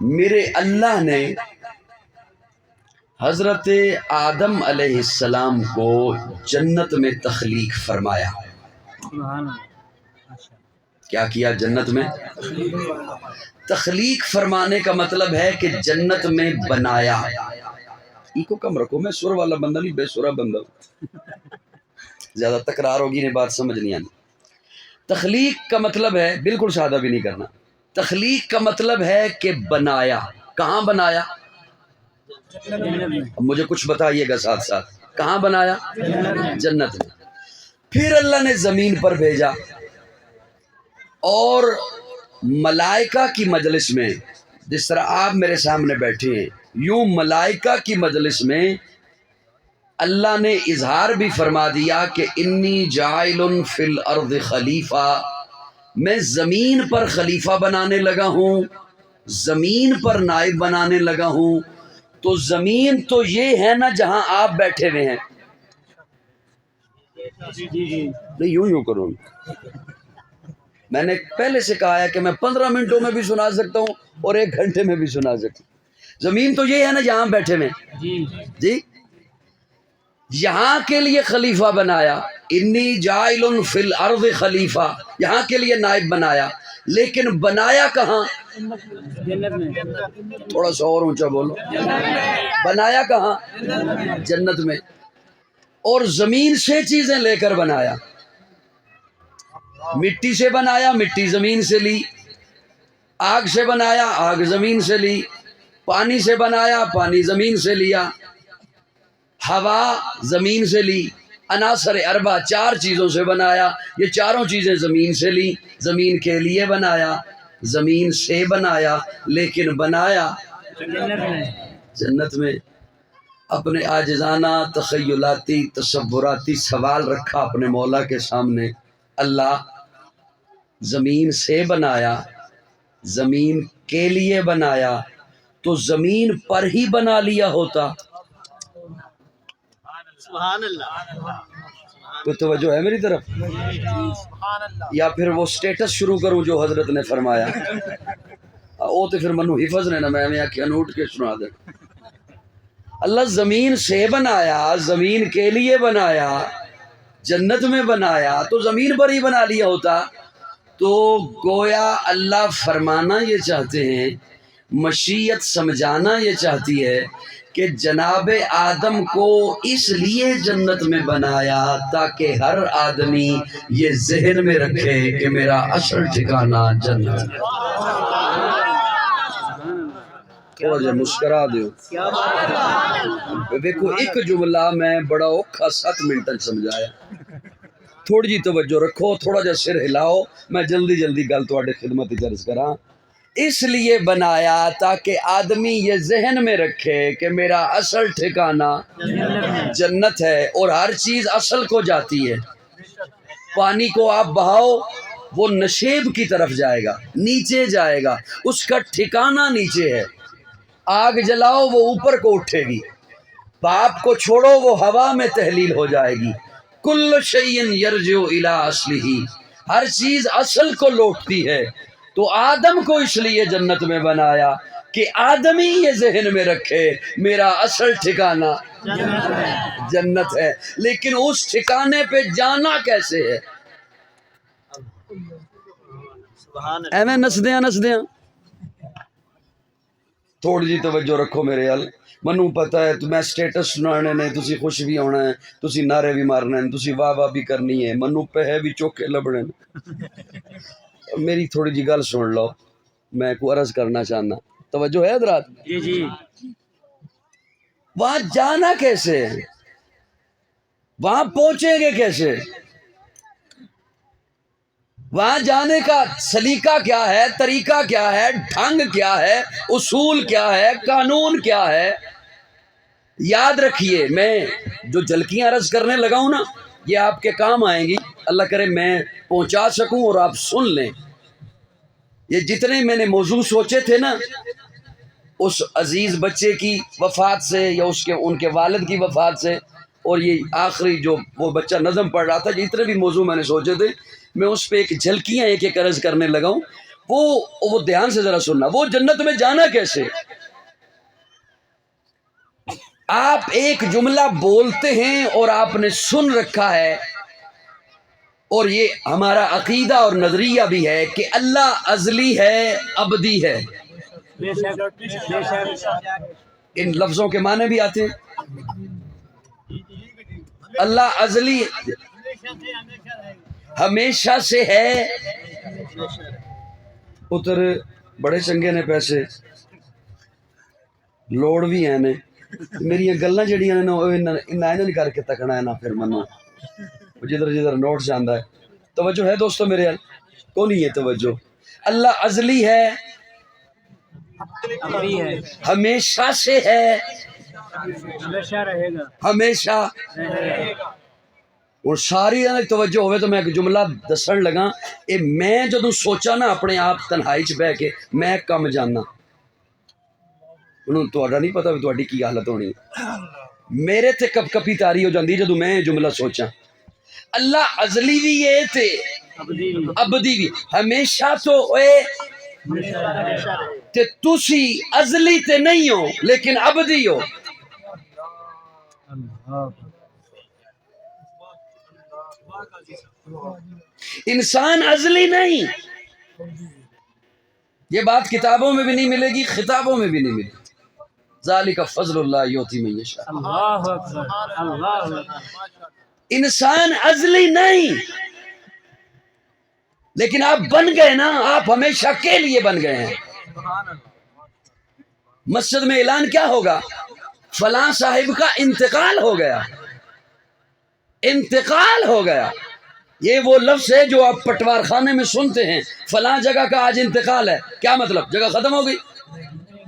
میرے اللہ نے حضرت آدم علیہ السلام کو جنت میں تخلیق فرمایا. کیا کیا جنت میں؟ تخلیق فرمانے کا مطلب ہے کہ جنت میں بنایا. کو کم رکھو، میں سر والا بندہ نہیں، بے سرا بندہ ہوں. زیادہ تکرار ہوگی نہیں، بات سمجھ نہیں آنی. تخلیق کا مطلب ہے، بالکل سادہ بھی نہیں کرنا، تخلیق کا مطلب ہے کہ بنایا. کہاں بنایا؟ اب مجھے کچھ بتائیے گا ساتھ ساتھ. کہاں بنایا؟ جنت میں. پھر اللہ نے زمین پر بھیجا اور ملائکہ کی مجلس میں، جس طرح آپ میرے سامنے بیٹھے ہیں، یوں ملائکہ کی مجلس میں اللہ نے اظہار بھی فرما دیا کہ انی جاعل فی الارض خلیفہ، میں زمین پر خلیفہ بنانے لگا ہوں، زمین پر نائب بنانے لگا ہوں. تو زمین تو یہ ہے نا جہاں آپ بیٹھے ہوئے ہیں. نہیں یوں کرو. میں نے پہلے سے کہا ہے کہ میں 15 منٹوں میں بھی سنا سکتا ہوں اور 1 گھنٹے میں بھی سنا سکتا ہوں. زمین تو یہ ہے نا جہاں بیٹھے ہوئے جی، یہاں کے لیے خلیفہ بنایا. انی جاعل فی الارض خلیفہ، یہاں کے لیے نائب بنایا. لیکن بنایا کہاں؟ تھوڑا سا اور اونچا بولو. بنایا کہاں؟ جنت میں. اور زمین سے چیزیں لے کر بنایا. مٹی سے بنایا، مٹی زمین سے لی. آگ سے بنایا، آگ زمین سے لی. پانی سے بنایا، پانی زمین سے لیا. ہوا زمین سے لی. عناصر اربع 4 چیزوں سے بنایا. یہ چاروں چیزیں زمین سے لی. زمین کے لیے بنایا، زمین سے بنایا، لیکن بنایا جنت میں. اپنے عاجزانہ تخیلاتی تصوراتی سوال رکھا اپنے مولا کے سامنے. اللہ زمین سے بنایا، زمین کے لیے بنایا، تو زمین پر ہی بنا لیا ہوتا. سبحان اللہ. تو توجہ ہے میری طرف؟ یا پھر وہ سٹیٹس شروع کروں جو حضرت نے فرمایا؟ وہ تو پھر منو حفظ نے نا، میں آخیا نوٹ کے سنا دے. اللہ زمین سے بنایا، زمین کے لیے بنایا، جنت میں بنایا، تو زمین پر ہی بنا لیا ہوتا. تو گویا اللہ فرمانا یہ چاہتے ہیں، مشیت سمجھانا یہ چاہتی ہے کہ جناب آدم کو اس لیے جنت میں بنایا تاکہ ہر آدمی یہ ذہن میں رکھے کہ میرا اصل ٹھکانہ جنت ہے. تھوڑا جا مسکرا دیو. دیکھو ایک جملہ میں بڑا اوکھا 7 منٹ سمجھایا. تھوڑی جی توجہ رکھو، تھوڑا جا سر ہلاؤ، میں جلدی جلدی گل تواڈے خدمت درس کراں. اس لیے بنایا تاکہ آدمی یہ ذہن میں رکھے کہ میرا اصل ٹھکانہ جنت ہے. اور ہر چیز اصل کو جاتی ہے. پانی کو آپ بہاؤ، وہ نشیب کی طرف جائے گا، نیچے جائے گا، اس کا ٹھکانہ نیچے ہے. آگ جلاؤ وہ اوپر کو اٹھے گی. باپ کو چھوڑو وہ ہوا میں تحلیل ہو جائے گی. کل شیء یرجع الی اصلہ، ہر چیز اصل کو لوٹتی ہے. تو آدم کو اس لیے جنت میں بنایا کہ آدمی یہ ذہن میں رکھے میرا اصل ٹھکانہ جنت ہے. لیکن اس ٹھکانے پہ جانا کیسے ہے؟ ایویں نسدیاں نسدیاں. تھوڑی جی توجہ رکھو میرے حل. منو پتہ ہے میں سٹیٹس سنانے نے، تسی خوش بھی ہونا ہے، تسی نعرے بھی مارنے ہیں، تسی واہ واہ بھی کرنی ہے، منو پہے بھی چوکے لبنے. میری تھوڑی جی گل سن لو، میں کو عرض کرنا چاہنا. توجہ ہے حضرات؟ جی. وہاں جانا کیسے ہے؟ وہاں پہنچیں گے کیسے؟ وہاں جانے کا سلیقہ کیا ہے، طریقہ کیا ہے، ڈھنگ کیا ہے، اصول کیا ہے، قانون کیا ہے؟ یاد رکھیے، میں جو جھلکیاں عرض کرنے لگا ہوں نا، یہ آپ کے کام آئیں گی. اللہ کرے میں پہنچا سکوں اور آپ سن لیں. یہ جتنے میں نے موضوع سوچے تھے نا، اس عزیز بچے کی وفات سے یا ان کے والد کی وفات سے، اور یہ آخری جو وہ بچہ نظم پڑھ رہا تھا، جتنے بھی موضوع میں نے سوچے تھے، میں اس پہ ایک جھلکیاں ایک عرض کرنے لگا ہوں. وہ دھیان سے ذرا سننا، وہ جنت میں جانا کیسے؟ آپ ایک جملہ بولتے ہیں اور آپ نے سن رکھا ہے، اور یہ ہمارا عقیدہ اور نظریہ بھی ہے کہ اللہ ازلی ہے، ابدی ہے۔ بے شک بے شک ان لفظوں کے معنی بھی آتے ہیں۔ اللہ ازلی ہمیشہ سے ہے۔ اتر بڑے چنگے نے پیسے لوڑ بھی ہیں نے، میری گلاں جڑیاں نے نا انہاں نہیں کر کے تکنا ہے نا، پھر منو جدھر جدھر نوٹ جاندہ ہے۔ توجہ ہے دوستو میرے حال کو نہیں ہے توجہ؟ اللہ ازلی ہے، ابھی ہے، ہمیشہ سے ہے، ہمیشہ رہے گا، ہمیشہ۔ رہے گا۔ اور ساری توجہ ہوئے تو میں ایک جملہ دسن لگا، اے میں جدوں سوچا نا اپنے آپ تنہائی چ بہ کے میں کم جانا، انہوں تہاڈا نہیں پتا بھی تہاڈی کی حالت ہونی ہے۔ میرے تے کپ کپی تاری ہو جاندی جدوں میں جملہ سوچاں۔ اللہ ازلی بھی ہے تے ابدی بھی، ہمیشہ تو اے تے تسی ازلی تے نہیں ہو لیکن ابدی ہو۔ انسان ازلی نہیں، یہ بات کتابوں میں بھی نہیں ملے گی، خطابوں میں بھی نہیں ملے گی۔ ذالک فضل اللہ یؤتی من یشاء۔ اللہ اکبر، اللہ اکبر۔ انسان ازلی نہیں، لیکن آپ بن گئے نا، آپ ہمیشہ کے لیے بن گئے ہیں۔ مسجد میں اعلان کیا ہوگا؟ فلاں صاحب کا انتقال ہو گیا، انتقال ہو گیا۔ یہ وہ لفظ ہے جو آپ پٹوار خانے میں سنتے ہیں، فلاں جگہ کا آج انتقال ہے۔ کیا مطلب؟ جگہ ختم ہو گئی؟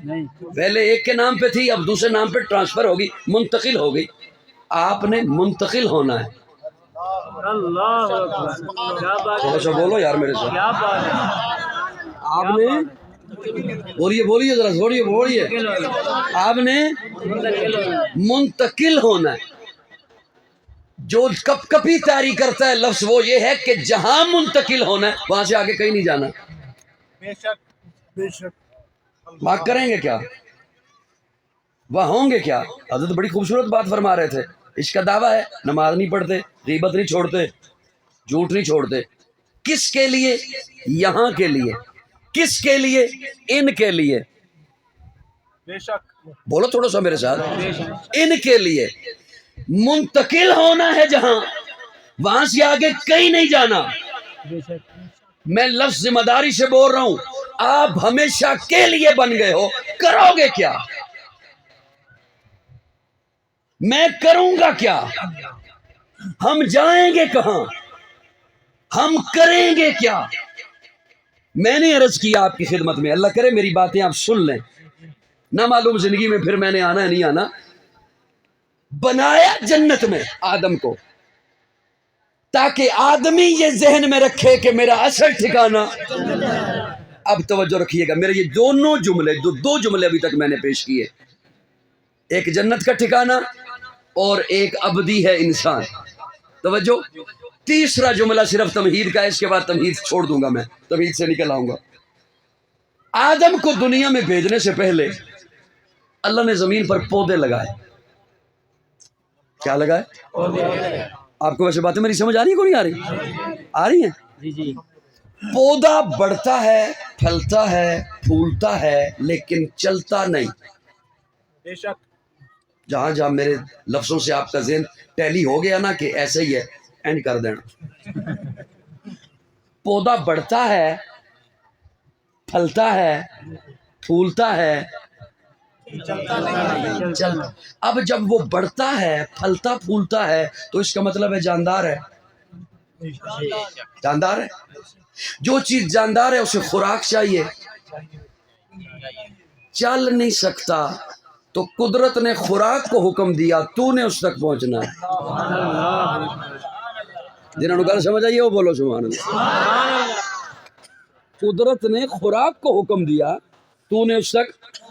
نہیں، پہلے ایک کے نام پہ تھی، اب دوسرے نام پہ ٹرانسفر ہوگی، منتقل ہو گئی۔ آپ نے منتقل ہونا ہے۔ اللہ اکبر، کیا بات تھوڑا سا بولو یار میرے ساتھ۔ کیا بات ہے، آپ نے بولیے ذرا تھوڑی بولیے، آپ نے منتقل ہونا ہے۔ جو کپ کپی طاری کرتا ہے لفظ وہ یہ ہے کہ جہاں منتقل ہونا ہے وہاں سے آگے کہیں نہیں جانا۔ بے شک بے شک۔ وہاں کریں گے کیا؟ وہاں ہوں گے کیا؟ حضرت بڑی خوبصورت بات فرما رہے تھے، عشق کا دعویٰ ہے، نماز نہیں پڑھتے، غیبت نہیں چھوڑتے، جھوٹ نہیں چھوڑتے۔ کس کے لیے؟ یہاں کے لیے۔ کس کے لیے؟ ان کے لیے۔ بے شک بولو تھوڑا سا میرے ساتھ، بے شک۔ ان کے لیے۔ منتقل ہونا ہے جہاں، وہاں سے آگے کہیں نہیں جانا۔ بے شک میں لفظ ذمہ داری سے بول رہا ہوں، آپ ہمیشہ کے لیے بن گئے ہو، کرو گے کیا؟ میں کروں گا کیا؟ ہم جائیں گے کہاں؟ ہم کریں گے کیا؟ میں نے عرض کیا آپ کی خدمت میں، اللہ کرے میری باتیں آپ سن لیں، نہ معلوم زندگی میں پھر میں نے آنا ہے نہیں آنا۔ بنایا جنت میں آدم کو تاکہ آدمی یہ ذہن میں رکھے کہ میرا اصل ٹھکانہ۔ اب توجہ رکھیے گا، میرے یہ دونوں جملے دو جملے ابھی تک میں نے پیش کیے، ایک جنت کا ٹھکانہ اور ایک ابدی ہے انسان۔ توجہ، تیسرا جملہ صرف تمہید کا ہے، اس کے بعد تمہید چھوڑ دوں گا، میں تمہید سے نکل آؤں گا۔ آدم کو دنیا میں بھیجنے سے پہلے اللہ نے زمین پر پودے لگائے۔ کیا لگائے؟ آپ کو ویسے باتیں میری سمجھ آ رہی ہے کو نہیں آ رہی؟ آ رہی ہیں؟ جی جی۔ پودا بڑھتا ہے، پھلتا ہے، پھولتا ہے، لیکن چلتا نہیں۔ بے شک۔ جہاں جہاں میرے لفظوں سے آپ کا ذہن ٹیلی ہو گیا نا کہ ایسے ہی ہے، اینڈ کر دینا۔ پودا بڑھتا ہے، پھلتا ہے، پھولتا ہے، چلتا۔ اب جب وہ بڑھتا ہے، پھلتا پھولتا ہے تو اس کا مطلب ہے جاندار ہے، جاندار ہے۔ جو چیز جاندار ہے اسے خوراک چاہیے، چل نہیں سکتا تو قدرت نے خوراک کو حکم دیا، تو نے اس تک پہنچنا ہے۔ جنہوں نے گل سمجھ آئی ہے وہ بولو سبحان اللہ۔ قدرت نے خوراک کو حکم دیا، تو نے اس تک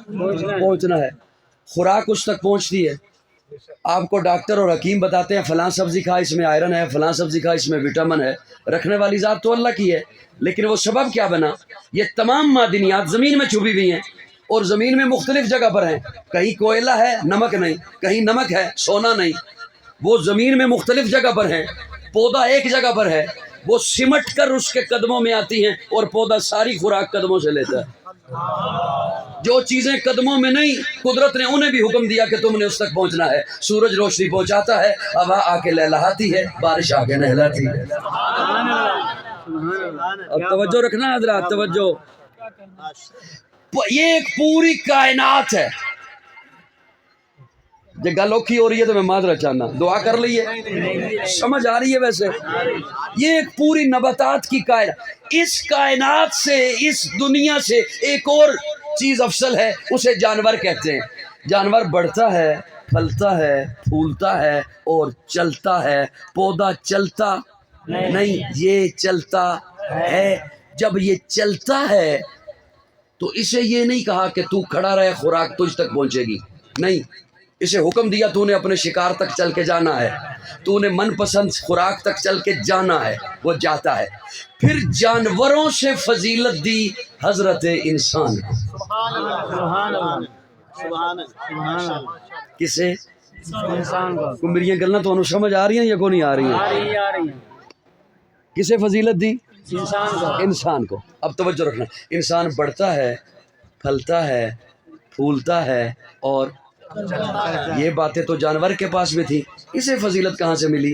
پہنچنا ہے۔ خوراک اس تک پہنچتی ہے، آپ کو ڈاکٹر اور حکیم بتاتے ہیں فلاں سبزی کھا اس میں آئرن ہے، فلاں سبزی کھا اس میں وٹامن ہے، رکھنے والی ذات تو اللہ کی ہے، لیکن وہ سبب کیا بنا؟ یہ تمام معدنیات زمین میں چھپی ہوئی ہیں اور زمین میں مختلف جگہ پر ہیں، کہیں کوئلہ ہے نمک نہیں، کہیں نمک ہے سونا نہیں، وہ زمین میں مختلف جگہ پر ہیں، پودا ایک جگہ پر ہے، وہ سمٹ کر اس کے قدموں میں آتی ہیں اور پودا ساری خوراک قدموں سے لیتا ہے۔ جو چیزیں قدموں میں نہیں، قدرت نے انہیں بھی حکم دیا کہ تم نے اس تک پہنچنا ہے۔ سورج روشنی پہنچاتا ہے، ہوا آ کے لہلاتی ہے، بارش آ کے نہلاتی ہے۔ اب توجہ رکھنا حضرات، توجہ، یہ ایک پوری کائنات ہے۔ یہ گل اوکھی ہو رہی ہے تو میں معذرت چاہنا، دعا کر لیے، سمجھ آ رہی ہے؟ ویسے یہ ایک پوری نباتات کی کائنات، اس کائنات سے، اس دنیا سے ایک اور چیز افضل ہے، اسے جانور کہتے ہیں۔ جانور بڑھتا ہے، پھلتا ہے، پھولتا ہے اور چلتا ہے، پودا چلتا نہیں، یہ چلتا ہے۔ جب یہ چلتا ہے تو اسے یہ نہیں کہا کہ تو کھڑا رہے خوراک تجھ تک پہنچے گی، نہیں، اسے حکم دیا تو نے اپنے شکار تک چل کے جانا ہے، تو نے من پسند خوراک تک چل کے جانا ہے، وہ جاتا ہے۔ پھر جانوروں سے فضیلت دی حضرت انسان کو۔ کسے؟ انسان کو۔ میری یہ گلیں تو سمجھ آ رہی ہیں یا کو نہیں آ رہی ہیں؟ کسے فضیلت دی؟ انسان کو۔ انسان کو۔ اب توجہ رکھنا، انسان بڑھتا ہے، پھلتا ہے، پھولتا ہے اور یہ باتیں تو جانور کے پاس بھی تھی، اسے فضیلت کہاں سے ملی؟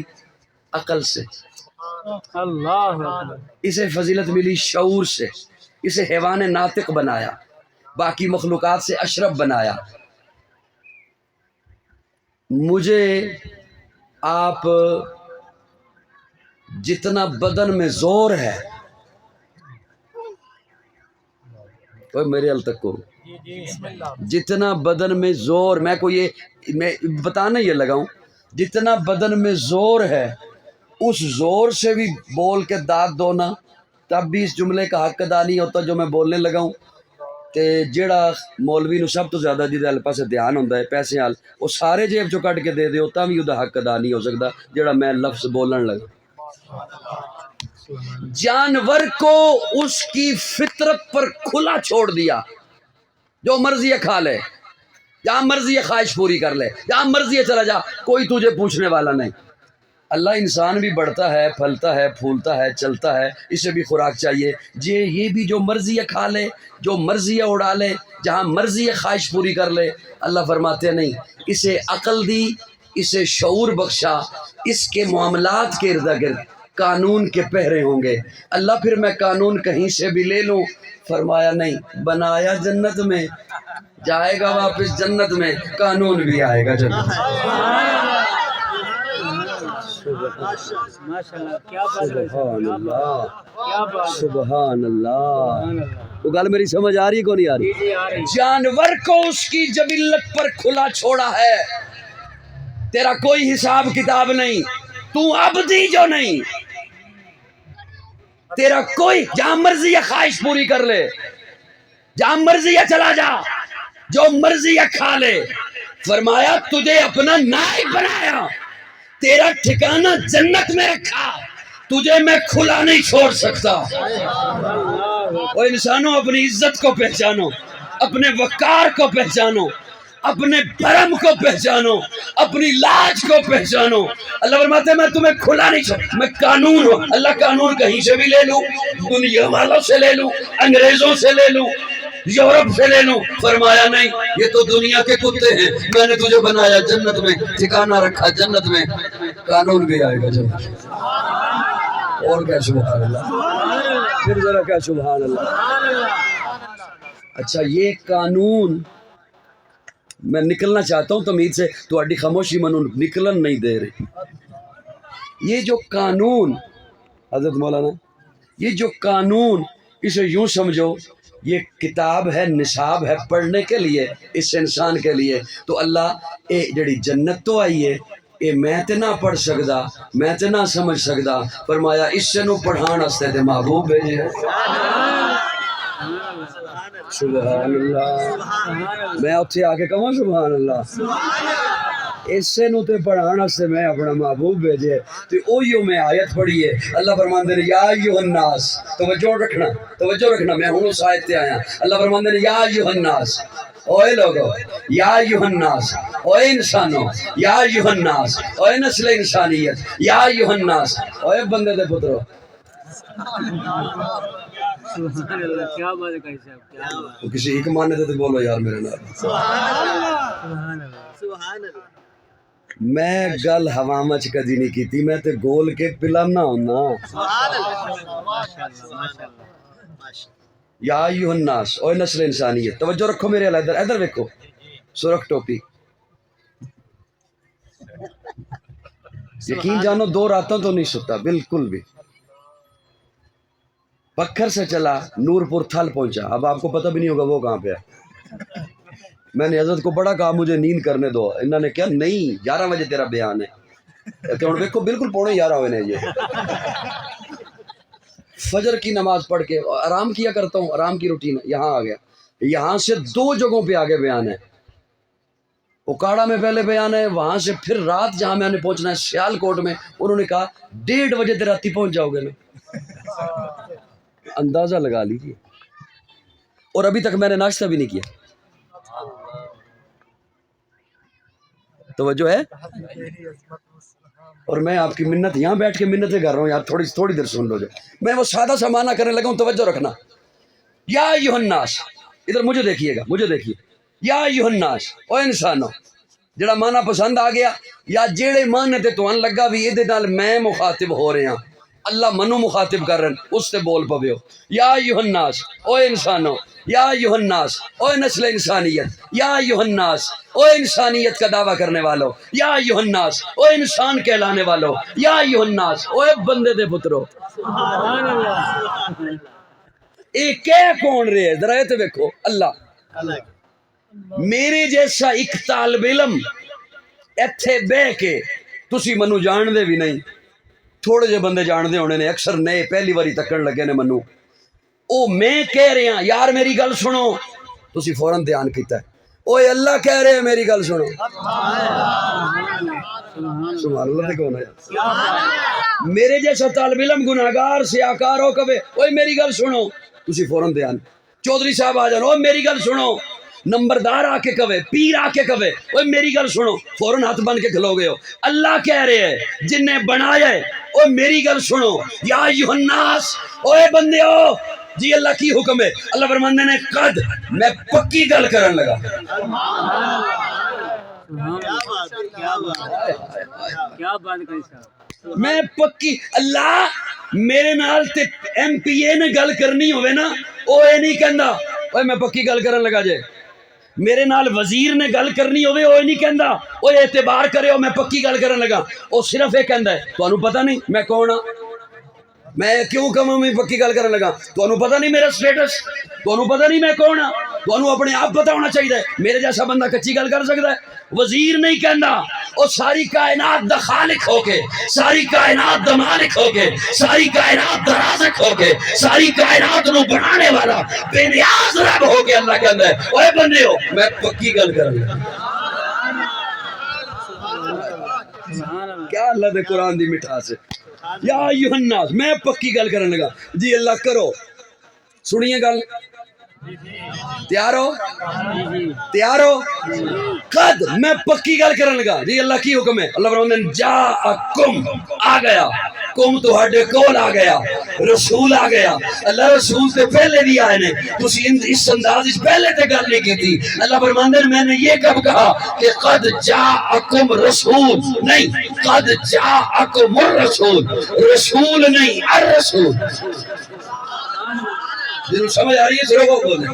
عقل سے۔ اللہ، اسے فضیلت ملی شعور سے، اسے حیوان ناطق بنایا، باقی مخلوقات سے اشرف بنایا۔ مجھے آپ جتنا بدن میں زور ہے، کوئی میرے حل تک کو، جتنا بدن میں زور، میں کو یہ میں بتانا یہ لگا ہوں، جتنا بدن میں زور ہے اس زور سے بھی بول کے داد دونا، تب بھی اس جملے کا حق ادا نہیں ہوتا جو میں بولنے لگا ہوں۔ تے جیڑا مولوی نو سب تو زیادہ جہدے ہل پاسے دھیان ہوندا ہے پیسے حال، وہ سارے جیب چوں کٹ کے دے دیو تاں بھی ਉਹਦਾ حق ادا نہیں ہو سکتا جیڑا میں لفظ بولن لگا۔ جانور کو اس کی فطرت پر کھلا چھوڑ دیا، جو مرضی ہے کھا لے، جہاں مرضی ہے خواہش پوری کر لے، جہاں مرضی ہے چلا جا، کوئی تجھے پوچھنے والا نہیں۔ اللہ انسان بھی بڑھتا ہے، پھلتا ہے، پھولتا ہے، چلتا ہے، اسے بھی خوراک چاہیے، یہ بھی جو مرضی ہے کھا لے، جو مرضی ہے اڑا لے، جہاں مرضی ہے خواہش پوری کر لے۔ اللہ فرماتے ہیں نہیں، اسے عقل دی، اسے شعور بخشا، اس کے معاملات کے ارد گرد قانون کے پہرے ہوں گے۔ اللہ پھر میں قانون کہیں سے بھی لے لوں، فرمایا نہیں، بنایا جنت میں، جائے گا واپس جنت میں، قانون بھی آئے گا جنت میں۔ ماشاءاللہ، کیا بات ہے، سبحان اللہ، کیا بات ہے، سبحان اللہ۔ سبحان اللہ۔ وہ گل میری سمجھ آ رہی ہے کو نہیں آ رہی؟ جی آ رہی۔ جانور کو اس کی جبلت پر کھلا چھوڑا ہے، تیرا کوئی حساب کتاب نہیں، تو عبدی جو نہیں، تیرا کوئی، جہاں مرضی ہے خواہش پوری کر لے، جہاں مرضی ہے چلا جا، جو مرضی ہے کھا لے۔ فرمایا تجھے اپنا نائب بنایا، تیرا ٹھکانہ جنت میں رکھا، تجھے میں کھلا نہیں چھوڑ سکتا۔ وہ انسانوں اپنی عزت کو پہچانو، اپنے وقار کو پہچانو، اپنے بھرم کو پہچانو، اپنی لاج کو پہچانو۔ اللہ فرماتے ہیں میں تمہیں کھلا نہیں چھوڑ، میں قانون ہوں۔ اللہ قانون کہیں سے بھی لے لوں، دنیا والوں سے لے لوں، انگریزوں سے لے لوں، یورپ سے لے لوں، فرمایا نہیں، یہ تو دنیا کے کتے ہیں، میں نے تجھے بنایا جنت میں، ٹھکانہ رکھا جنت میں، قانون بھی آئے گا جنت میں۔ اور کیا سبحان اللہ، پھر ذرا کیا سبحان اللہ۔ اچھا یہ قانون میں نکلنا چاہتا ہوں تمید سے، تہاڈی خاموشی منو نکلن نہیں دے رہی۔ یہ جو قانون حضرت مولانا، یہ جو قانون، اسے یوں سمجھو یہ کتاب ہے، نصاب ہے پڑھنے کے لیے اس انسان کے لیے۔ تو اللہ اے جڑی جنت تو آئی ہے، اے میں تے نہ پڑھ سکدا، میں تے نہ سمجھ سکدا، فرمایا اس سے نو پڑھان واسطے تے محبوب بھیجے۔ سبحان اللہ، میں اتھے آ کے کہوں سبحان اللہ۔ اسے نو تے پڑھان واسطے میں اپنا محبوب بھیجے تے اوہیو میں آیت پڑھی ہے اللہ فرماندے نے یا ایھا الناس توجہ رکھنا میں ہوں اس آیت تے آیا اللہ فرماندے نے یا ایھا الناس اوے لوگو یا ایھا الناس اوے انسانو یا ایھا الناس اوے نسل انسانیت یا ایھا الناس اوے بندے دے پترو سبحان اللہ کیا بات ہے بھائی صاحب کیا بات تو کسی ایک معنی تے بولو یار میرے نال سبحان اللہ میں گل ہوا مچ کدی نہیں کیتی میں تے گول کے پلانا ہونا ماشاء اللہ یا ایھا الناس اوے نسل انسانیت توجہ رکھو میرے ادھر ادھر دیکھو سرخ ٹوپی یقین جانو 2 راتوں تو نہیں ستا بالکل بھی پکھر سے چلا نور پور تھل پہنچا اب آپ کو پتہ بھی نہیں ہوگا وہ کہاں پہ ہے میں نے حضرت کو بڑا کہا مجھے نیند کرنے دو انہوں نے کیا نہیں 11 بجے تیرا بیان ہے کہ ہوں دیکھو بالکل 11:15 ہوئے نے یہ فجر کی نماز پڑھ کے آرام کیا کرتا ہوں آرام کی روٹین یہاں آ گیا یہاں سے 2 جگہوں پہ آگے بیان ہے اکاڑا میں پہلے بیان ہے وہاں سے پھر رات جہاں میں نے پہنچنا ہے سیال کوٹ میں انہوں نے کہا 1:30 بجے تیرا راتی پہنچ جاؤ گے نا اندازہ لگا لیجیے اور ابھی تک میں نے ناشتہ بھی نہیں کیا توجہ ہے اور میں آپ کی منت یہاں بیٹھ کے منتیں کر رہا ہوں یار تھوڑی دیر سن لو جو میں وہ سادہ سا معنی کرنے لگا ہوں توجہ رکھنا یا ایھا الناس ادھر مجھے دیکھیے یا ایھا الناس او انسانو جڑا معنی پسند آ گیا یا جیڑے معنی تے تہن لگا بھی یہ نال میں مخاطب ہو رہا اللہ منو مخاطب کر رہے ہیں اس سے بول پویو یا ایھا الناس او انسانو یا ایھا الناس او نسل انسانیت یا ایھا الناس او انسانیت کا دعویٰ کرنے والو یا ایھا الناس او انسان کہلانے والو یا ایھا الناس او بندے دے پترو سبحان اللہ اے کہہ کون رہے ذرا یہ تے دیکھو اللہ میرے جیسا ایک طالب علم ایتھے بہ کے تسی منو جان دے بھی نہیں تھوڑے جے بندے جان دے ہونے نے اکثر نئے پہلی باری تکن لگے نے منو او میں کہہ رہے ہیں یار میری گل سنو تسی فوراں دھیان کیتا ہے اوے اللہ کہہ رہے ہیں میری گل سنو سبحان اللہ کون ہے میرے جیسا طالب علم گناہگار سیاکار ہو کبے اوے میری گل سنو تسی فوراں دھیان چودھری صاحب آ جان اوے میری گل سنو نمبردار آ کے کہے پیر آ کے کہے اوے میری گل سنو فوراً ہاتھ بن کے کھلو گئے ہو اللہ کہہ رہے ہیں جن نے بنایا ہے اوے میری گل سنو یا ایھا الناس اوے بندے ہو جی اللہ کی حکم ہے اللہ فرماندے نے قد میں پکی گل کرن لگا کیا بات ہے صاحب میں پکی اللہ میرے نال تے ایم پی اے نے گل کرنی ہوئے نا او اے نہیں کہندا اوے میں پکی گل کرن لگا جے میرے نال وزیر نے گل کرنی ہوئے وہ نہیں کہندا او اعتبار کرے ہو میں پکی گل کرن لگا او صرف یہ کہندا ہے تانوں پتہ نہیں میں کون ہاں میں کیوں کہوں میں پکی گل کرن لگا تانوں پتہ نہیں میرا سٹیٹس تانوں پتہ نہیں میں کون ہاں تانوں اپنے آپ پتہ ہونا چاہیے میرے جیسا بندہ کچی گل کر سکتا ہے وزیر نہیں کہندا او ساری کائنات دا خالق ہو کے ساری کائنات دا مالک ہو کے ساری کائنات دا رازق ہو کے ساری کائنات نو بنانے والا بے نیاز رب ہو کے اللہ کہندا ہے اوے بندے ہو میں پکی گل کرن لگا کیا اللہ دے قرآن دی مٹھاس ہے یا ایھا الناس میں پکی گل کرن لگا جی اللہ کرو سنیے گل تیار ہو قد میں پکی گل کرن لگا جی اللہ کی حکم ہے اللہ فرماتے ہیں جاءکم آ گیا کم تہاڈے کول آ گیا رسول آ گیا اللہ رسول سے پہلے بھی آئے نے تسی اس انداز اس پہلے تے گل نہیں کی تھی اللہ فرماتے ہیں میں نے یہ کب کہا کہ قد جاءکم رسول نہیں قد جاءکم الرسول رسول نہیں الرسول جنہوں سمجھ آ رہی ہے ضرور بولیں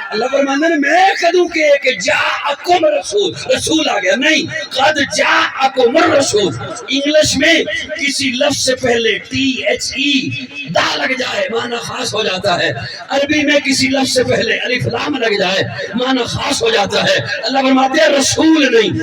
اللہ فرماندے نے میں کدوں کہ جاءکم رسول رسول آ گیا نہیں قد جاءکم الرسول انگلش میں کسی لفظ سے پہلے ٹی ایچ ای دا لگ جائے معنی خاص ہو جاتا ہے عربی میں کسی لفظ سے پہلے الف لام لگ جائے معنی خاص ہو جاتا ہے اللہ فرماتے ہیں رسول نہیں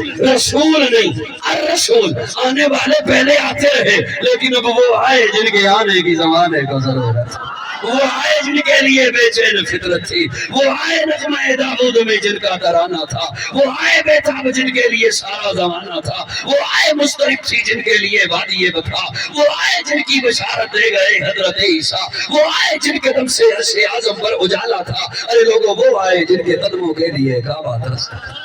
الرسول آنے والے پہلے آتے رہے لیکن اب وہ آئے جن کے آنے کی زمانے کو ضرورت وہ آئے جن کے لیے بے چین فطرت تھی، وہ آئے نغمہ داؤد میں جن کا ترانہ تھا، وہ آئے بیتاب جن کے لیے سارا زمانہ تھا، وہ آئے مسترب تھی جن کے لیے وادی بکھا، وہ آئے جن کی بشارت دے گئے حضرت عیسیٰ، وہ آئے جن کے دم سے عرش اعظم پر اجالا تھا، ارے لوگوں وہ آئے جن کے قدموں کے لیے کعبہ ترستا تھا۔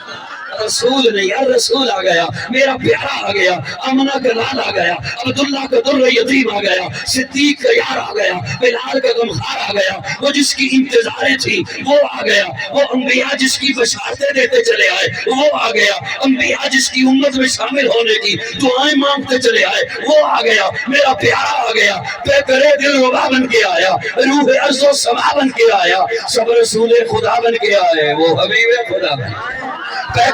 رسول نہیں، الرسول آ گیا، میرا پیارا آ گیا، امنہ کا لال آ گیا، عبداللہ کا در یتیم آ گیا، صدیق کا یار آ گیا، بلال کا غمخوار آ گیا، وہ جس کی انتظاریں تھی وہ آ گیا، وہ انبیاء جس کی بشارتیں دیتے چلے آئے وہ آ گیا، انبیاء جس کی امت میں شامل ہونے کی دعائیں مانگتے چلے آئے وہ آ گیا، میرا پیارا آ گیا، بے کرے دل ربا بن کے آیا، روح ارض و سما بن کے آیا، سب رسول خدا بن کے آئے، وہ حبیب خدا بن کے آئے،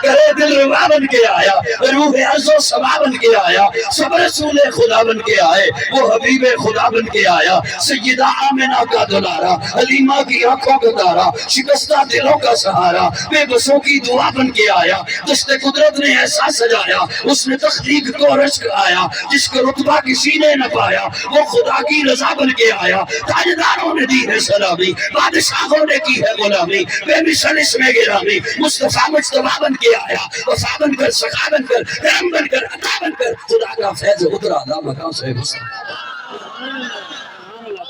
کرے دل ربا بن کے آیا، روح عرض و سما بن کے آیا، سب رسول خدا بن کے آئے، وہ حبیب خدا بن کے آیا، سیدہ آمنہ کا دلارا، حلیمہ کی آنکھوں کا تارا، شکستہ دلوں کا سہارا، بے بسوں کی دعا بن کے آیا، دست قدرت نے ایسا سجایا، اس نے تخلیق کو رشک آیا، جس کا رتبہ کسی نے نہ پایا، وہ خدا کی رضا بن کے آیا، تاجداروں نے دی ہے سلامی، بادشاہوں نے کی ہے غلامی، بے مثل اس میں گرامی، مصطفیٰ مجتبیٰ بن کے آیا، وفا بن کر، سخا بن کر، کرم بن کر، عطا بن کر، خدا کا فیض اترا تھا مقام سے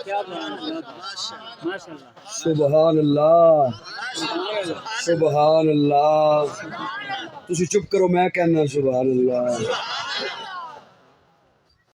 کیا بات ہے، ماشاءاللہ سبحان اللہ، سبحان اللہ، تسی چپ کرو میں کہنا سبحان اللہ۔